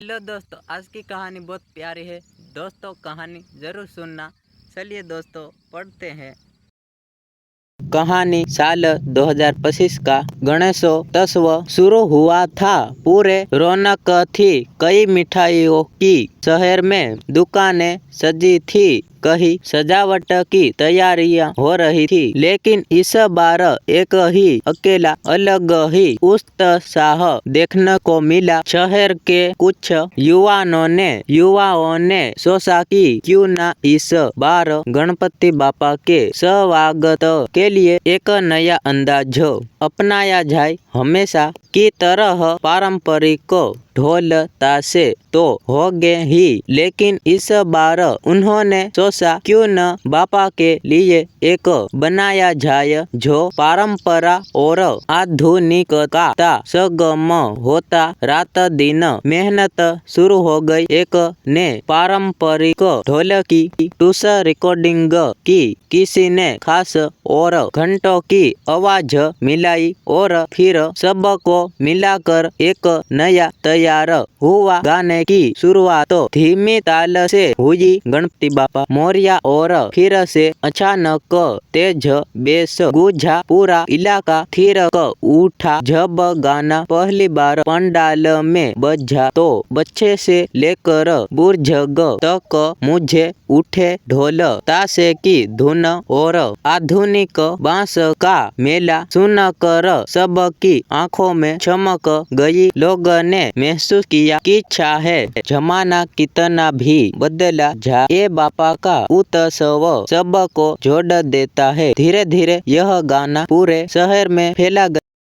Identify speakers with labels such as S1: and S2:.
S1: Hello दोस्तों, आज की कहानी बहुत प्यारी है। दोस्तों कहानी ज़रूर सुनना। चलिए दोस्तों पढ़ते हैं। कहानी साल 2025 का गणेशोत्सव शुरू हुआ था। पूरे रौनक थी। कई मिठाइयों की शहर में दुकानें सजी थी। कहीं सजावट की तैयारियां हो रही थी, लेकिन इस बार एक ही अकेला अलग ही उत्साह देखने को मिला। शहर के कुछ युवाओं ने सोचा कि क्यों न इस बार गणपति बापा के स्वागत के लिए एक नया अंदाज अपनाया जाए। हमेशा की तरह पारंपरिक ढोल ताशे तो हो गए ही, लेकिन इस बार उन्होंने सोचा क्यों न बापा के लिए एक बनाया जाए जो परंपरा और आधुनिकता का संगम होता। रात दिन मेहनत शुरू हो गई। एक ने पारंपरिक ढोल की टूस रिकॉर्डिंग की, किसी ने खास और घंटों की आवाज मिलाई और फिर सबको मिलाकर एक नया तैयार हुआ। गाने की शुरुआत धीमी ताल से हुई, गणपति बापा मोरया, और फिर से अचानक तेज बेस गूंजा। पूरा इलाका थिरक उठा। जब गाना पहली बार पंडाल में बजा तो बच्चे से लेकर बुजुर्ग तक मुझे उठे। ढोल ताशे की धुन और आधुनिक बांस का मेला सुनकर सबकी आंखों में चमक गई। लोगों ने महसूस किया कि चाहे जमाना कितना भी बदला जाए, ये बापा का उत्सव सबको जोड़ देता है। धीरे धीरे यह गाना पूरे शहर में फैला गया।